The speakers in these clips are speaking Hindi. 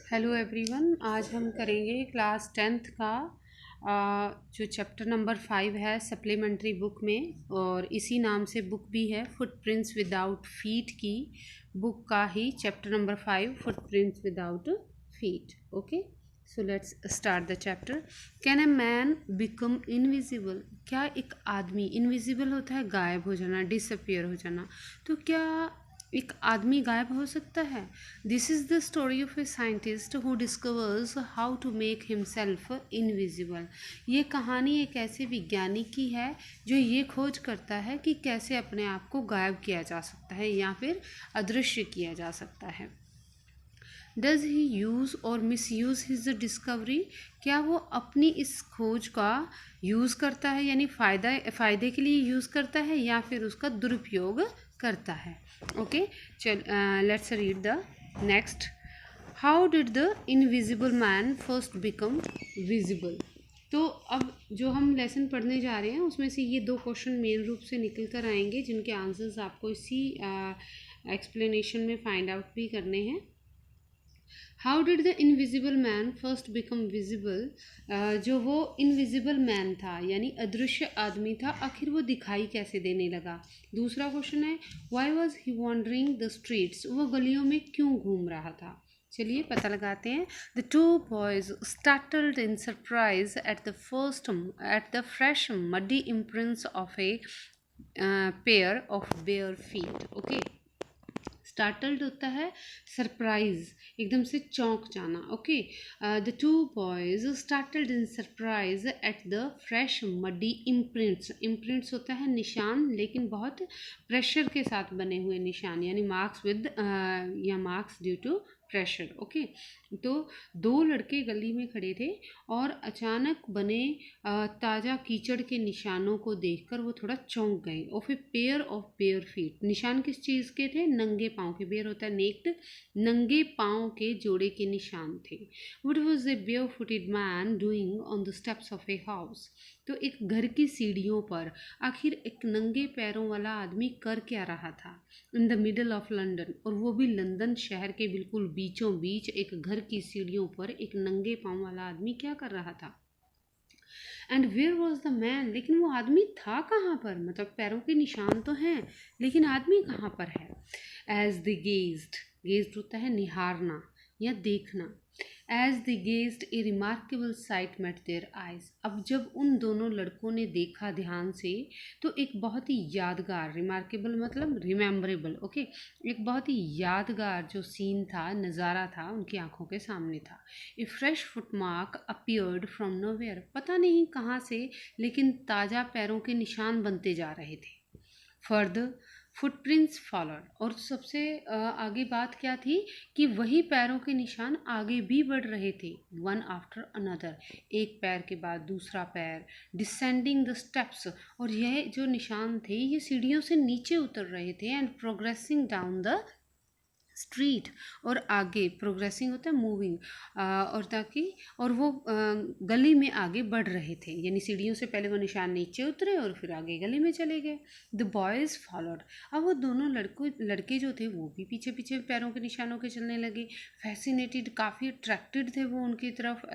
Hello everyone. आज हम करेंगे क्लास टेंथ का जो चैप्टर नंबर 5 है सप्लीमेंट्री बुक में, और इसी नाम से बुक भी है फुटप्रिंट्स विदाउट फीट की बुक का ही chapter number 5 footprints without feet. Okay, so let's start the chapter. Can a man become invisible? क्या एक आदमी इनविजिबल होता है, गायब हो जाना, डिसअपियर हो जाना, तो क्या एक आदमी गायब हो सकता है? This is the story of a scientist who discovers how to make himself invisible. ये कहानी एक ऐसे वैज्ञानिक की है जो ये खोज करता है कि कैसे अपने आप को गायब किया जा सकता है या फिर अदृश्य किया जा सकता है। डज ही यूज़ और मिस यूज़ हिज डिस्कवरी? क्या वो अपनी इस खोज का यूज़ करता है, यानी फ़ायदे के लिए यूज़ करता है, या फिर उसका दुरुपयोग करता है? ओके, चल let's read the next. How did the invisible man first become visible? तो अब जो हम लेसन पढ़ने जा रहे हैं उसमें से ये 2 क्वेश्चन मेन रूप से निकल कर आएंगे, जिनके आंसर्स आपको इसी एक्सप्लेनेशन में फाइंड आउट भी करने हैं। How did the invisible man first become visible? जो वो इनविजिबल मैन था यानी अदृश्य आदमी था, आखिर वो दिखाई कैसे देने लगा? दूसरा क्वेश्चन है why was he wandering the streets? वो गलियों में क्यों घूम रहा था? चलिए पता लगाते हैं। The two boys startled in surprise at the fresh muddy imprints of a pair of bare feet. Okay, startled होता है सरप्राइज, एकदम से चौंक जाना। Okay, the two boys startled in surprise at the fresh muddy imprints. Imprints होता है निशान, लेकिन बहुत प्रेशर के साथ बने हुए निशान, यानी मार्क्स विद या marks due to pressure. Okay, तो 2 लड़के गली में खड़े थे और अचानक बने ताज़ा कीचड़ के निशानों को देखकर वो थोड़ा चौंक गए। Of a pair of bare feet, निशान किस चीज़ के थे? नंगे पाँव के। बेयर होता है नेक्ड, नंगे पाँव के जोड़े के निशान थे। What was a bare footed man doing on the steps of a house? तो एक घर की सीढ़ियों पर आखिर एक नंगे पैरों वाला आदमी कर क्या रहा था? In the middle of London, और वो भी लंदन शहर के बिल्कुल बीचों बीच एक घर की सीढ़ियों पर एक नंगे पाँव वाला आदमी क्या कर रहा था? And where was the man? लेकिन वो आदमी था कहाँ पर? मतलब पैरों के निशान तो हैं, लेकिन आदमी कहाँ पर है? एज द गेज्ड, गेज्ड होता है निहारना या देखना। As the gazed a remarkable sight met their eyes. अब जब उन दोनों लड़कों ने देखा ध्यान से, तो एक बहुत ही यादगार, रिमार्केबल मतलब रिमेम्बरेबल, ओके, एक बहुत ही यादगार जो सीन था, नज़ारा था, उनकी आंखों के सामने था। A fresh footmark appeared from nowhere. पता नहीं कहाँ से, लेकिन ताज़ा पैरों के निशान बनते जा रहे थे। फर्दर फुटप्रिंट्स फॉलोड, और सबसे आगे बात क्या थी कि वही पैरों के निशान आगे भी बढ़ रहे थे, वन आफ्टर अनदर, एक पैर के बाद दूसरा पैर, डिसेंडिंग द स्टेप्स, और यह जो निशान थे ये सीढ़ियों से नीचे उतर रहे थे, and progressing down the street, और आगे प्रोग्रेसिंग होता है मूविंग, और ताकि और वो गली में आगे बढ़ रहे थे, यानी सीढ़ियों से पहले वो निशान नीचे उतरे और फिर आगे गली में चले गए। द बॉयज़ फॉलोड, अब वो दोनों लड़के जो थे वो भी पीछे पीछे पैरों के निशानों के चलने लगे। फैसिनेटेड, काफ़ी अट्रैक्टेड थे वो उनकी तरफ,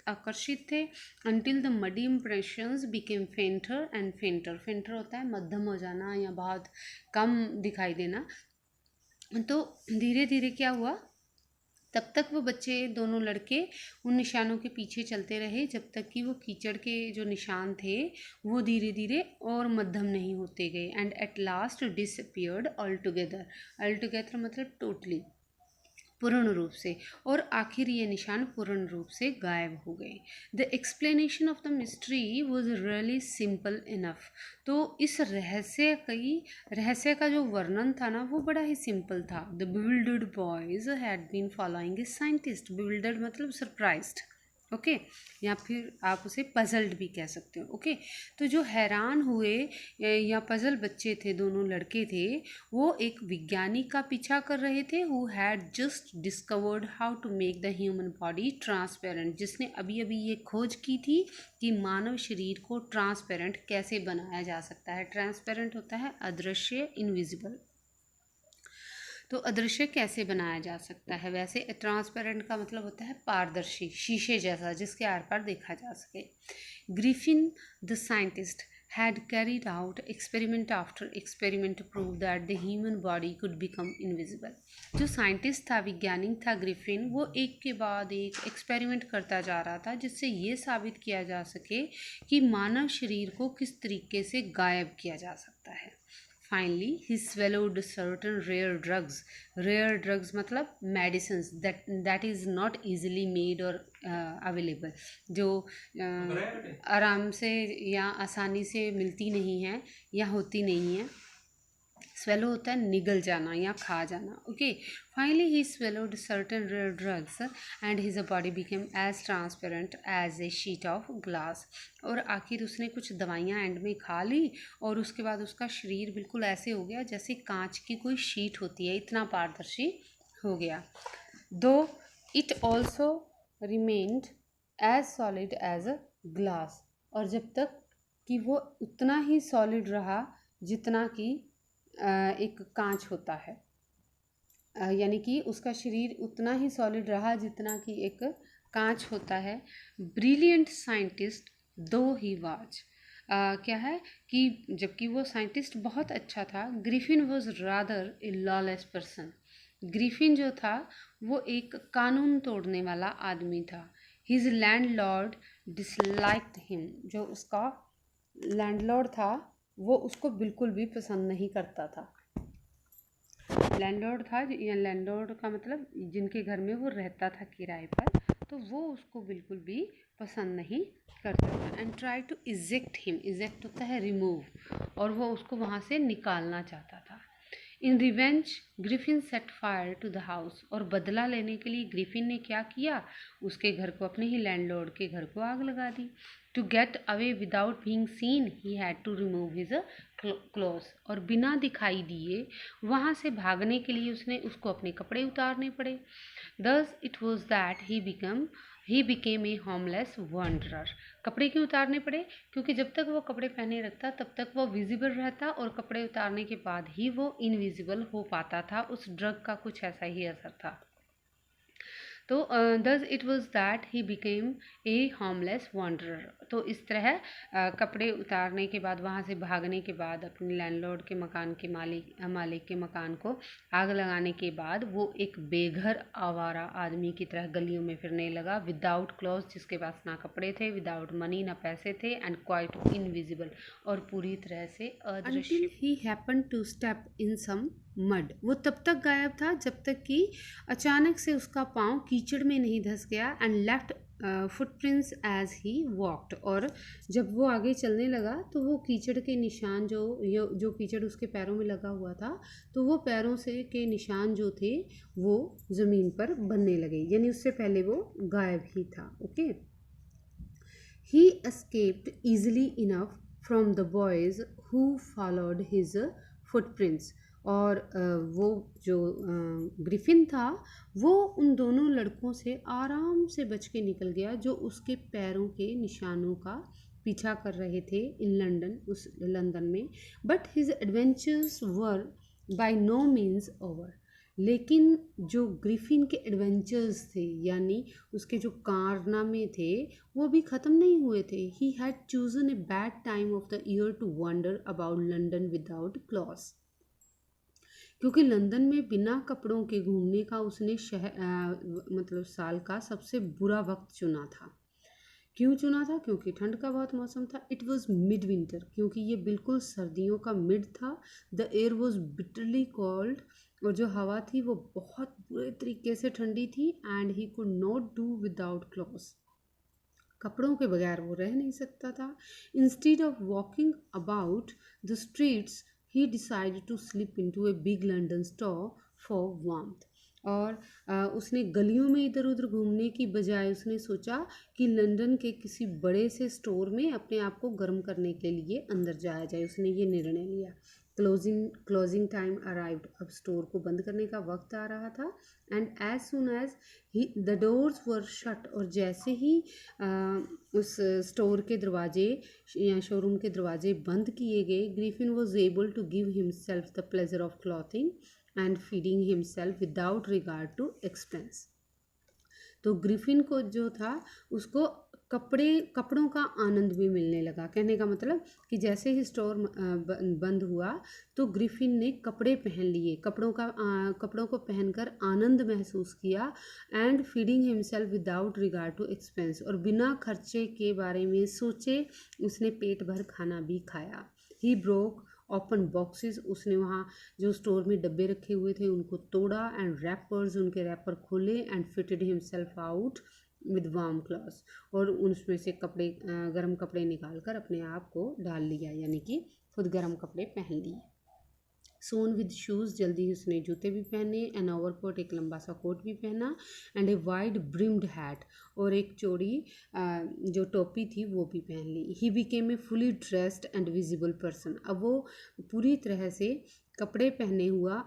आकर्षित थे। Until the muddy impressions became फेंटर and फेंटर। फेंटर होता है मध्यम हो जाना या बहुत कम दिखाई देना। तो धीरे धीरे क्या हुआ, तब तक वो बच्चे, दोनों लड़के उन निशानों के पीछे चलते रहे जब तक कि वो कीचड़ के जो निशान थे वो धीरे धीरे और मध्यम नहीं होते गए, and at last disappeared all together. All together मतलब टोटली, पूर्ण रूप से, और आखिर ये निशान पूर्ण रूप से गायब हो गए। The explanation of the mystery was really simple enough. तो इस रहस्य का जो वर्णन था ना वो बड़ा ही सिंपल था। The bewildered boys had been following a scientist. Bewildered मतलब सरप्राइज्ड, ओके, या फिर आप उसे पजल्ड भी कह सकते हो। ओके, तो जो हैरान हुए या पजल बच्चे थे, दोनों लड़के थे, वो एक विज्ञानी का पीछा कर रहे थे, who had just discovered how to make the human body transparent, जिसने अभी अभी ये खोज की थी कि मानव शरीर को ट्रांसपेरेंट कैसे बनाया जा सकता है। ट्रांसपेरेंट होता है अदृश्य, इनविजिबल। तो अदृश्य कैसे बनाया जा सकता है? वैसे ट्रांसपेरेंट का मतलब होता है पारदर्शी, शीशे जैसा, जिसके आर पार देखा जा सके। Griffin the scientist had carried out experiment after experiment to prove that the human body could become invisible। जो साइंटिस्ट था, वैज्ञानिक था ग्रिफिन, वो एक के बाद एक एक्सपेरिमेंट करता जा रहा था जिससे ये साबित किया जा सके कि मानव शरीर को किस तरीके से गायब किया जा सकता है। Finally, he swallowed certain rare drugs. Rare drugs मतलब medicines that is not easily made or available, जो आराम से या आसानी से मिलती नहीं है या होती नहीं है। स्वेलो होता है निगल जाना या खा जाना। Okay, finally he swallowed certain rare drugs and his body became as transparent as a sheet of glass. और आखिर उसने कुछ दवाइयाँ एंड में खा ली और उसके बाद उसका शरीर बिल्कुल ऐसे हो गया जैसे कांच की कोई शीट होती है, इतना पारदर्शी हो गया। Though it also remained as solid as a glass. और जब तक कि वो उतना ही सॉलिड रहा जितना कि एक कांच होता है, यानी कि उसका शरीर उतना ही सॉलिड रहा जितना कि एक कांच होता है। ब्रिलियंट साइंटिस्ट दो ही वाज, क्या है कि जबकि वो साइंटिस्ट बहुत अच्छा था, Griffin was rather A lawless person. Griffin जो था वो एक कानून तोड़ने वाला आदमी था। हिज लैंडलॉर्ड डिसलाइक्ड हिम, जो उसका लैंडलॉर्ड था वो उसको बिल्कुल भी पसंद नहीं करता था। लैंडलॉर्ड था या लैंडलॉर्ड का मतलब जिनके घर में वो रहता था किराए पर, तो वो उसको बिल्कुल भी पसंद नहीं करता था। And try to eject him, eject होता है रिमूव, और वो उसको वहाँ से निकालना चाहता था। In revenge Griffin set fire to the house, और बदला लेने के लिए ग्रिफिन ने क्या किया, उसके घर को, अपने ही लैंडलॉर्ड के घर को आग लगा दी। To get away without being seen he had to remove his cloth, और बिना दिखाई दिए वहाँ से भागने के लिए उसको अपने कपड़े उतारने पड़े। Thus it was that he became A homeless wanderer. कपड़े क्यों उतारने पड़े? क्योंकि जब तक वो कपड़े पहने रखता तब तक वो विजिबल रहता, और कपड़े उतारने के बाद ही वो इनविजिबल हो पाता था। उस ड्रग का कुछ ऐसा ही असर था। तो thus it was that he became A homeless wanderer. तो इस तरह कपड़े उतारने के बाद, वहाँ से भागने के बाद, अपने लैंडलॉर्ड के मकान के मालिक के मकान को आग लगाने के बाद वो एक बेघर आवारा आदमी की तरह गलियों में फिरने लगा, विदाउट क्लॉथ, जिसके पास ना कपड़े थे, विदाउट मनी, ना पैसे थे, एंड क्वाइट इनविजिबल, और पूरी तरह से अदृश्य। Until he happened to step in some mud, वो तब तक गायब था जब तक कि अचानक से उसका पाँव कीचड़ में नहीं धंस गया। And left footprints as he walked, और जब वो आगे चलने लगा तो वो कीचड़ के निशान जो कीचड़ उसके पैरों में लगा हुआ था, तो वो पैरों से के निशान जो थे वो ज़मीन पर बनने लगे, यानी उससे पहले वो गायब ही था। Okay, he escaped easily enough from the boys who followed his footprints, और वो जो ग्रिफिन था वो उन दोनों लड़कों से आराम से बच के निकल गया जो उसके पैरों के निशानों का पीछा कर रहे थे उस लंदन में। But his adventures were by no means over, लेकिन जो ग्रिफिन के एडवेंचर्स थे, यानी उसके जो कारनामे थे, वो भी ख़त्म नहीं हुए थे। He had chosen a bad time of the year to wander about London without clothes, क्योंकि लंदन में बिना कपड़ों के घूमने का उसने मतलब साल का सबसे बुरा वक्त चुना था। क्यों चुना था? क्योंकि ठंड का बहुत मौसम था। इट वॉज मिड विंटर, क्योंकि ये बिल्कुल सर्दियों का मिड था। The air was bitterly cold, और जो हवा थी वो बहुत बुरे तरीके से ठंडी थी। And he could not do without clothes, कपड़ों के बगैर वो रह नहीं सकता था। Instead of walking about the streets he decided to slip into a big London store for warmth, और उसने गलियों में इधर उधर घूमने की बजाय उसने सोचा कि लंदन के किसी बड़े से स्टोर में अपने आप को गर्म करने के लिए अंदर जाया जाए। उसने ये निर्णय लिया। क्लोजिंग टाइम अराइव्ड, अब स्टोर को बंद करने का वक्त आ रहा था। And as soon as the doors were shut, और जैसे ही उस स्टोर के दरवाजे या शोरूम के दरवाजे बंद किए गए, Griffin was able to give himself the pleasure of clothing and feeding himself without regard to expense. तो ग्रिफिन को जो था उसको कपड़ों का आनंद भी मिलने लगा। कहने का मतलब कि जैसे ही स्टोर बंद हुआ तो ग्रिफिन ने कपड़े पहन लिए, कपड़ों को पहनकर आनंद महसूस किया। And feeding himself without regard to expense, और बिना खर्चे के बारे में सोचे उसने पेट भर खाना भी खाया। ही ब्रोक ओपन बॉक्सेस, उसने वहाँ जो स्टोर में डब्बे रखे हुए थे उनको तोड़ा। एंड रैपर्स, उनके रैपर खोले। And fitted himself out with warm clothes, और उसमें से गर्म कपड़े निकाल कर अपने आप को डाल लिया, यानी कि खुद गर्म कपड़े पहन लिए। सोन विद शूज़, जल्दी उसने जूते भी पहने। एन ओवरकोट, एक लंबा सा कोट भी पहना। And a wide brimmed hat, और एक चौड़ी जो टोपी थी वो भी पहन ली। He became a fully dressed and visible person, अब वो पूरी तरह से कपड़े पहने हुआ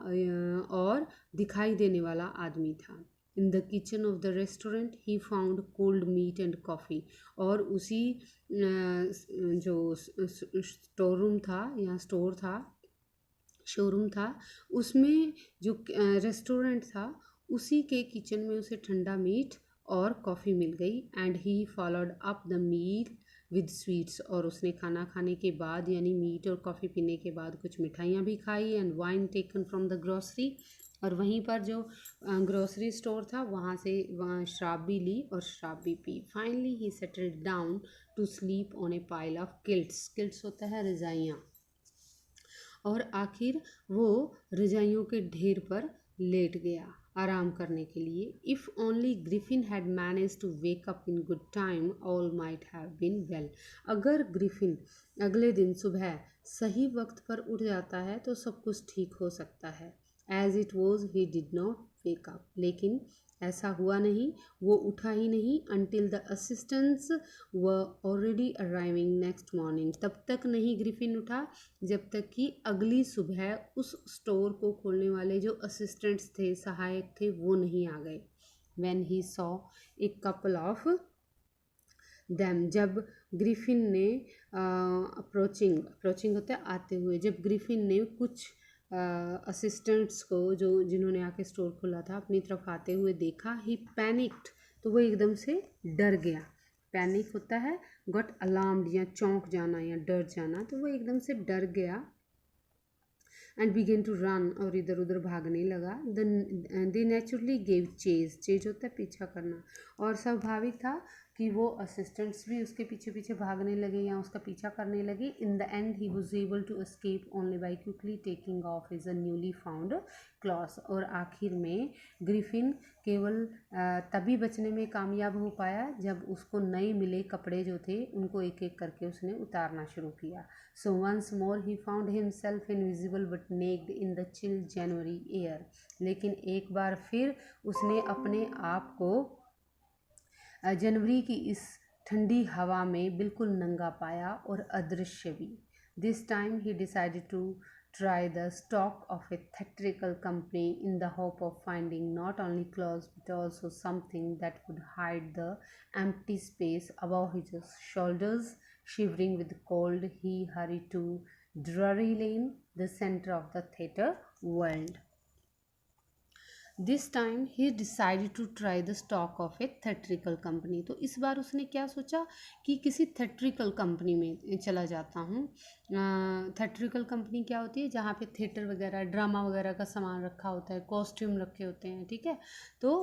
और दिखाई देने वाला आदमी था। In the kitchen of the restaurant he found cold meat and coffee, और उसी जो स्टोर रूम था या शोरूम था उसमें जो रेस्टोरेंट था उसी के किचन में उसे ठंडा मीट और कॉफ़ी मिल गई। And he followed up the meal with sweets, और उसने खाना खाने के बाद यानी मीट और कॉफ़ी पीने के बाद कुछ मिठाइयाँ भी खाई। And wine taken from the grocery, और वहीं पर जो ग्रोसरी स्टोर था वहाँ शराब भी ली और शराब भी पी। Finally he settled down to sleep on a pile of quilts होता है रजाइयाँ, और आखिर वो रजाइयों के ढेर पर लेट गया आराम करने के लिए। If only Griffin had manage to wake up in good time all might have been well, अगर ग्रिफिन अगले दिन सुबह सही वक्त पर उठ जाता है तो सब कुछ ठीक हो सकता है। As it was he did not wake up, लेकिन ऐसा हुआ नहीं, वो उठा ही नहीं। Until the assistants were already arriving next morning, तब तक नहीं ग्रिफिन उठा जब तक कि अगली सुबह उस स्टोर को खोलने वाले जो असिस्टेंट्स थे, सहायक थे, वो नहीं आ गए। When he saw a couple of them, जब ग्रिफिन ने अप्रोचिंग होता है आते हुए, जब ग्रिफिन ने कुछ असिस्टेंट्स को जिन्होंने आके स्टोर खोला था अपनी तरफ आते हुए देखा। ही पैनिक्ड, तो वो एकदम से डर गया। पैनिक होता है गॉट अलार्म्ड या चौंक जाना या डर जाना, तो वो एकदम से डर गया। एंड बिगेन टू रन, और इधर उधर भागने लगा। दे नेचुरली गेव चेज होता है पीछा करना, और स्वाभाविक था कि वो असिस्टेंट्स भी उसके पीछे पीछे भागने लगे या उसका पीछा करने लगे। In the end he was able to escape only by quickly taking off his newly found clothes, और आखिर में ग्रिफिन केवल तभी बचने में कामयाब हो पाया जब उसको नए मिले कपड़े जो थे उनको एक एक करके उसने उतारना शुरू किया। So once more he found himself invisible but naked in the chill January air, लेकिन एक बार फिर उसने अपने आप को जनवरी की इस ठंडी हवा में बिल्कुल नंगा पाया और अदृश्य भी। This time he decided to try the stock of a theatrical company in the hope of finding not only clothes but also something that would hide the empty space above his shoulders. Shivering with cold, he hurried to Drury Lane, the center of the theatre world. This time he decided to try the stock of a theatrical company, तो इस बार उसने क्या सोचा कि किसी theatrical कंपनी में चला जाता हूँ। theatrical कंपनी क्या होती है, जहाँ पे थिएटर वगैरह ड्रामा वगैरह का सामान रखा होता है, कॉस्ट्यूम रखे होते हैं, ठीक है। तो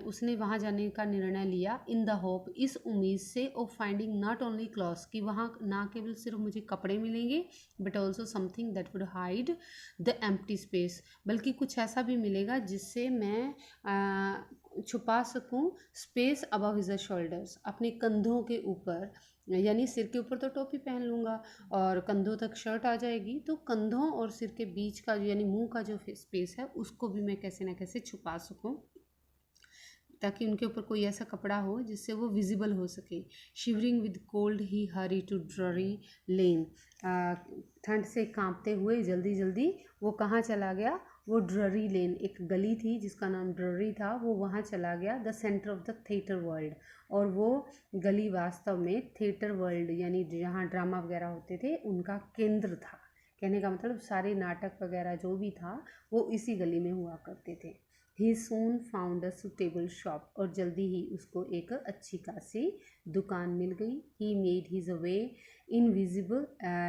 उसने वहाँ जाने का निर्णय लिया इन द होप, इस उम्मीद से, of finding not only clothes, कि वहाँ ना केवल सिर्फ मुझे कपड़े मिलेंगे but also something that would hide the empty space, बल्कि कुछ ऐसा भी मिलेगा जिससे मैं छुपा सकूं स्पेस अबव हिज शोल्डर्स, अपने कंधों के ऊपर, यानी सिर के ऊपर तो टोपी पहन लूँगा और कंधों तक शर्ट आ जाएगी, तो कंधों और सिर के बीच का यानी मुंह का जो स्पेस है उसको भी मैं कैसे ना कैसे छुपा सकूं, ताकि उनके ऊपर कोई ऐसा कपड़ा हो जिससे वो विजिबल हो सके। Shivering with cold he hurry to Drury Lane, ठंड से कांपते हुए जल्दी जल्दी वो कहाँ चला गया, वो ड्ररी लेन, एक गली थी जिसका नाम ड्ररी था, वो वहाँ चला गया। The centre of the theatre world, और वो गली वास्तव में थिएटर वर्ल्ड यानी जहाँ ड्रामा वगैरह होते थे उनका केंद्र था, कहने का मतलब सारे नाटक वगैरह जो भी था वो इसी गली में हुआ करते थे। ही सून फाउंड अ सुटेबल शॉप, और जल्दी ही उसको एक अच्छी खासी दुकान मिल गई। He made his way invisible,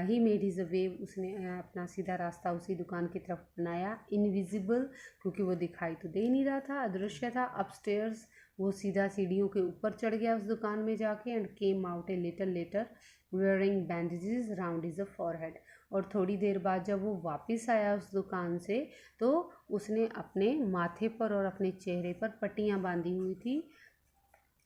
he made his way, उसने अपना सीधा रास्ता उसी दुकान की तरफ बनाया। इनविजिबल क्योंकि वो दिखाई तो दे नहीं रहा था, अदृश्य था। अपस्टेयर्स, वो सीधा सीढ़ियों के ऊपर चढ़ गया उस दुकान में जाके। And came out a little letter wearing bandages round his forehead, और थोड़ी देर बाद जब वो वापस आया उस दुकान से तो उसने अपने माथे पर और अपने चेहरे पर पट्टियाँ बांधी हुई थी।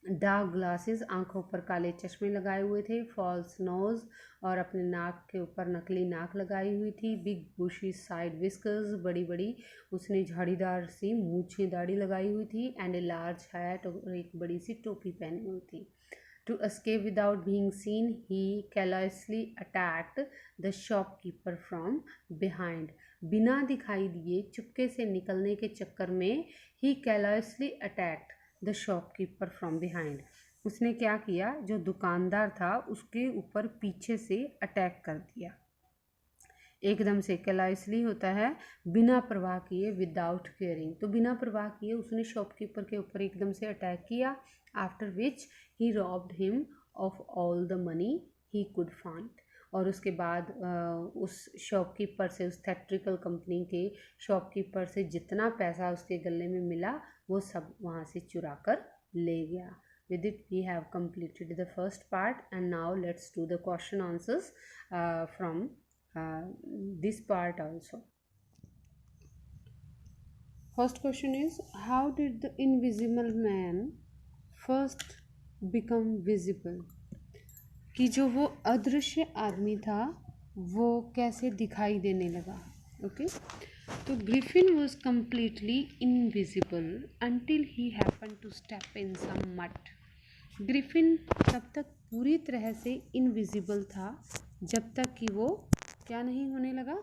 डार्क ग्लासेस, आंखों पर काले चश्मे लगाए हुए थे। फॉल्स नोज, और अपने नाक के ऊपर नकली नाक लगाई हुई थी। बिग बुशी साइड विस्कर्स, बड़ी बड़ी उसने झाड़ीदार सी मूछें दाढ़ी लगाई हुई थी। एंड ए लार्ज हैट, और एक बड़ी सी टोपी पहनी हुई थी। To escape without being seen, he carelessly attacked the shopkeeper from behind. बिना दिखाई दिए चुपके से निकलने के चक्कर में he carelessly attacked the shopkeeper from behind. उसने क्या किया, जो दुकानदार था उसके ऊपर पीछे से अटैक कर दिया। एकदम से, कैलाइसली होता है बिना परवाह किए, विदाउट केयरिंग, तो बिना परवाह किए उसने शॉपकीपर के ऊपर एकदम से अटैक किया। After which he robbed him of all the money he could find, और उसके बाद उस शॉपकीपर से, उस थेट्रिकल कंपनी के शॉपकीपर से जितना पैसा उसके गले में मिला वो सब वहाँ से चुरा कर ले गया। With it we have completed the first part, and now let's do the question answers from this part also. First question is, how did the invisible man first become visible? कि जो वो अदृश्य आदमी था वो कैसे दिखाई देने लगा। ओके, तो Griffin was completely invisible until he happen to step in some mud. Griffin तब तक पूरी तरह से इनविजिबल था जब तक कि वो क्या नहीं होने लगा,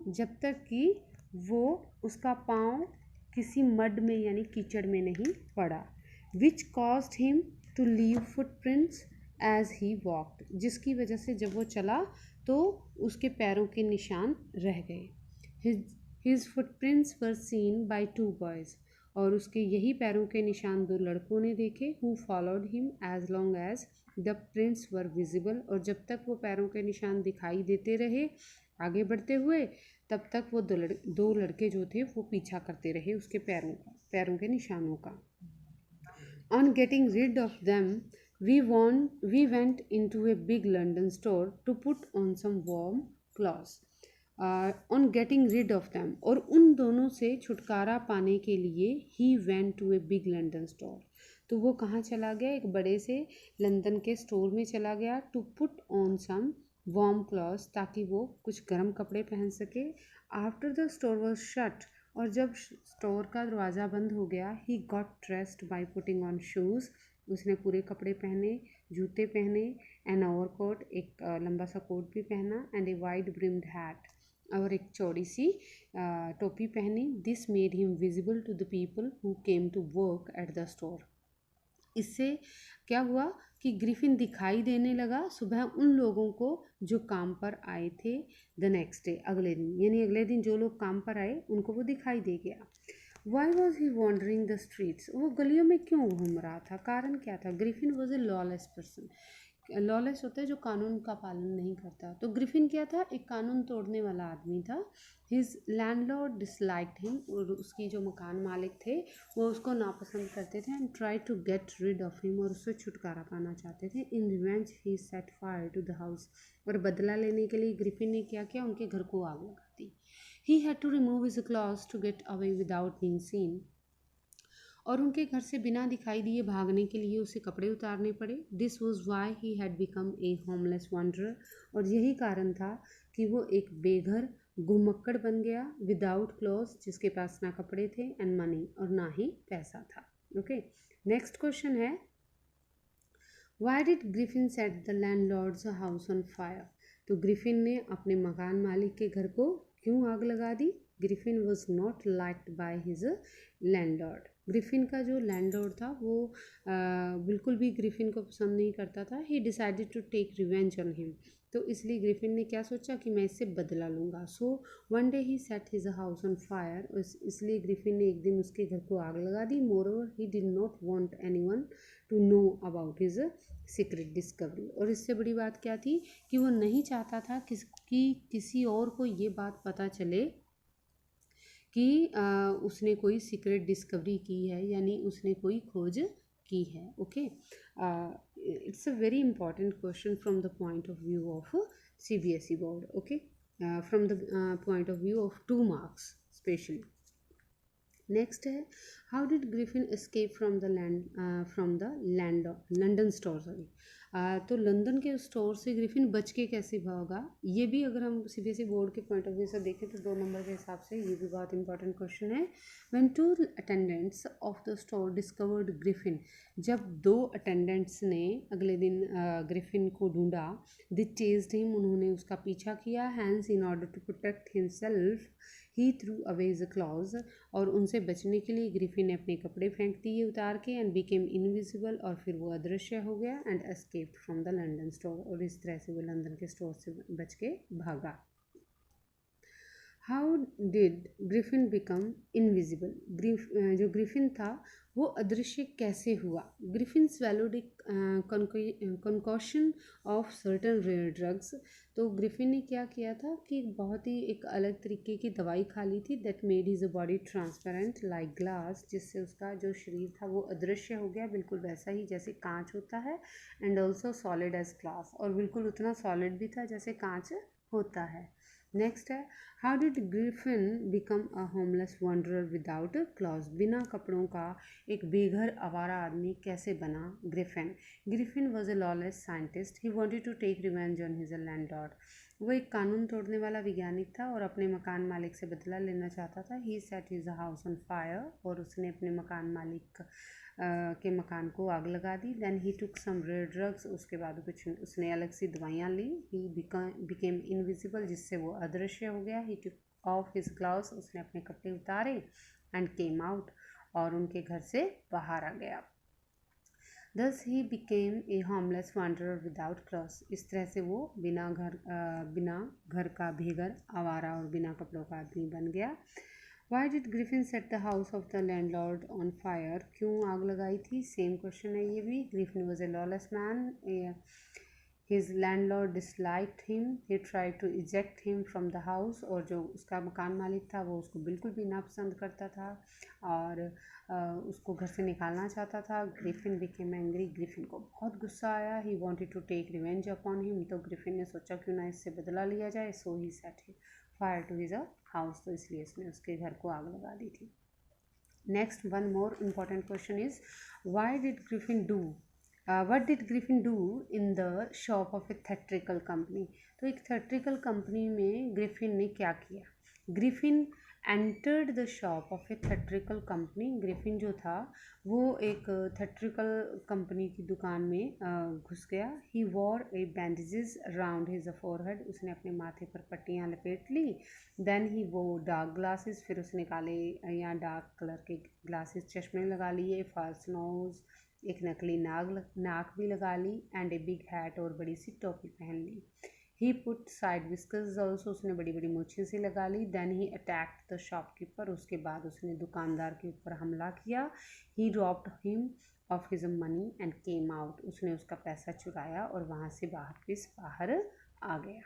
जब तक कि वो उसका पाँव किसी मड में यानी कीचड़ में नहीं पड़ा। Which caused him to leave footprints as he walked, जिसकी वजह से जब वो चला तो उसके पैरों के निशान रह गए। His footprints were seen by 2 boys, और उसके यही पैरों के निशान 2 लड़कों ने देखे। Who followed him as long as the prints were visible, और जब तक वो पैरों के निशान दिखाई देते रहे आगे बढ़ते हुए, तब तक वो 2 लड़के जो थे वो पीछा करते रहे उसके पैरों के निशानों का। On getting rid of them we went into a big London store to put on some warm clothes. On getting rid of them, और उन दोनों से छुटकारा पाने के लिए he went to a big London store, तो वो कहाँ चला गया, एक बड़े से लंदन के स्टोर में चला गया। To put on some warm clothes, ताकि वो कुछ गर्म कपड़े पहन सके। After the store was shut, और जब स्टोर का दरवाज़ा बंद हो गया, he got dressed by putting on shoes, उसने पूरे कपड़े पहने, जूते पहने। एन ओवरकोट, एक लंबा सा कोट भी पहना। And a wide brimmed hat, और एक चौड़ी सी टोपी पहनी। This made him visible to the people who came to work at the store. इससे क्या हुआ कि ग्रिफिन दिखाई देने लगा सुबह उन लोगों को जो काम पर आए थे द नेक्स्ट डे, अगले दिन, यानी अगले दिन जो लोग काम पर आए उनको वो दिखाई दे गया। Why was he wandering the streets, वो गलियों में क्यों घूम रहा था, कारण क्या था। Griffin was a lawless person, lawless होता है जो कानून का पालन नहीं करता, तो ग्रिफिन क्या था, एक कानून तोड़ने वाला आदमी था। हिज लैंडलॉर्ड डिसलाइक्ड हिम, और उसकी जो मकान मालिक थे वो उसको नापसंद करते थे। And try to get rid of him, और उससे छुटकारा पाना चाहते थे। In revenge he set fire to the house, और बदला लेने के लिए ग्रिफिन ने क्या किया, उनके घर को आग लगा दी। He had to remove his clothes to get away without being seen, और उनके घर से बिना दिखाई दिए भागने के लिए उसे कपड़े उतारने पड़े। This was why he had become a homeless wanderer, और यही कारण था कि वो एक बेघर घुमक्कड़ बन गया। विदाउट क्लॉथ्स, जिसके पास ना कपड़े थे, एंड मनी, और ना ही पैसा था। ओके, नेक्स्ट क्वेश्चन है, Y did Griffin set the landlords house on fire, तो ग्रिफिन ने अपने मकान मालिक के घर को क्यों आग लगा दी। Griffin was not liked by his landlord, Griffin का जो लैंडलॉर्ड था वो बिल्कुल भी ग्रिफिन को पसंद नहीं करता था। He decided to take revenge on him. तो इसलिए ग्रिफिन ने क्या सोचा कि मैं इससे बदला लूँगा। So one day he set his house on fire. इसलिए ग्रिफिन ने एक दिन उसके घर को आग लगा दी। Moreover he did not want anyone to know about his secret discovery. और इससे बड़ी बात क्या थी कि वो नहीं चाहता था कि किसी और को ये बात पता चले कि उसने कोई सीक्रेट डिस्कवरी की है, यानी उसने कोई खोज की है। Okay, it's a very important question from the point of view of CBSE board. Okay, from the point of view of 2 marks specially. Next है, how did Griffin escape from the London store. Sorry, तो लंदन के स्टोर से ग्रिफिन बच के कैसे भागा। ये भी अगर हम CBSE बोर्ड के पॉइंट ऑफ व्यू से देखें तो 2 नंबर के हिसाब से ये भी बहुत इंपॉर्टेंट क्वेश्चन है। When 2 attendants of the store discovered Griffin. जब 2 अटेंडेंट्स ने अगले दिन ग्रिफिन को ढूंढा, दे चेज्ड हिम, उन्होंने उसका पीछा किया। Hence in order to protect himself he threw away his clothes. और उनसे बचने के लिए ग्रिफिन ने अपने कपड़े फेंक दिए उतार के, एंड बिकेम इनविजिबल, और फिर वो अदृश्य हो गया। And escaped from the London store, और इस तरह से वो लंदन के स्टोर से बच के भागा। How did Griffin become invisible. जो ग्रिफिन था वो अदृश्य कैसे हुआ। ग्रिफिन स्वेलोड एक कंकॉशन ऑफ सर्टन रेयर ड्रग्स। तो ग्रिफिन ने क्या किया था कि बहुत ही एक अलग तरीके की दवाई खा ली थी, that made his body transparent like glass, जिससे उसका जो शरीर था वो अदृश्य हो गया, बिल्कुल वैसा ही जैसे कांच होता है। And also solid as glass, और बिल्कुल उतना सॉलिड भी था जैसे कांच होता है। नेक्स्ट है, how did Griffin become a homeless wanderer without clothes. बिना कपड़ों का एक बेघर आवारा आदमी कैसे बना Griffin. Griffin was a lawless scientist. He wanted to take revenge on his landlord. वो एक कानून तोड़ने वाला वैज्ञानिक था और अपने मकान मालिक से बदला लेना चाहता था। He set his house on fire, और उसने अपने मकान मालिक के मकान को आग लगा दी। Then he took some rare drugs, उसके बाद कुछ उसने अलग सी दवाइयाँ ली। ही बिकेम इनविजिबल, जिससे वो अदृश्य हो गया। ही टुक ऑफ हिज ग्लव्स, उसने अपने कपड़े उतारे। एंड केम आउट, और उनके घर से बाहर आ गया। दस ही बिकेम ए होमलेस वांडरर विदाउट क्लॉथ्स। इस तरह से वो बिना घर का बेघर, आवारा और बिना कपड़ों का आदमी बन गया। Why did Griffin set the house of the landlord on fire. क्यों आग लगाई थी, सेम क्वेश्चन है ये भी। Griffin was a lawless man. His landlord disliked him. He tried to eject him from the house, और जो उसका मकान मालिक था वो उसको बिल्कुल भी नापसंद करता था और उसको घर से निकालना चाहता था। Griffin became angry. ग्रिफिन को बहुत गुस्सा आया। He wanted to take revenge upon him. तो ग्रिफिन ने सोचा क्यों ना इससे बदला लिया जाए। So he set fire to his house. तो इसलिए इसने उसके घर को आग लगा दी थी। Next, one more important question is, Y did Griffin do what did Griffin do in the shop of a theatrical company। तो एक theatrical company में ग्रिफिन ने क्या किया। Griffin entered the shop of a theatrical company। Griffin जो था वो एक theatrical कंपनी की दुकान में घुस गया। ही वॉर ए बैंडेजेस अराउंड हिज फोरहेड। उसने अपने माथे पर पट्टियाँ लपेट ली। देन ही वो डार्क ग्लासेस, फिर उसने काले या डार्क कलर के ग्लासेस, चश्मे लगा लिए। फॉल्स नोज, एक नकली नाक भी लगा ली। एंड ए बिग हैट, और बड़ी सी टोपी पहन ली। He put side whiskers also, उसने बड़ी बड़ी मूछें सी लगा ली। Then he attacked the shopkeeper. उसके बाद उसने दुकानदार के ऊपर हमला किया। He robbed him of his money and came out. उसने उसका पैसा चुराया और वहाँ से बाहर आ गया।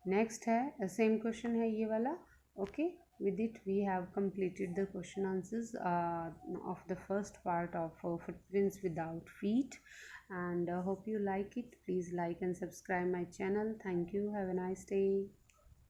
नेक्स्ट है, सेम क्वेश्चन है ये वाला। Okay, with it we have completed the question answers of the first part of footprints without feet, and hope you like it. Please like and subscribe my channel. Thank you. Have a nice day.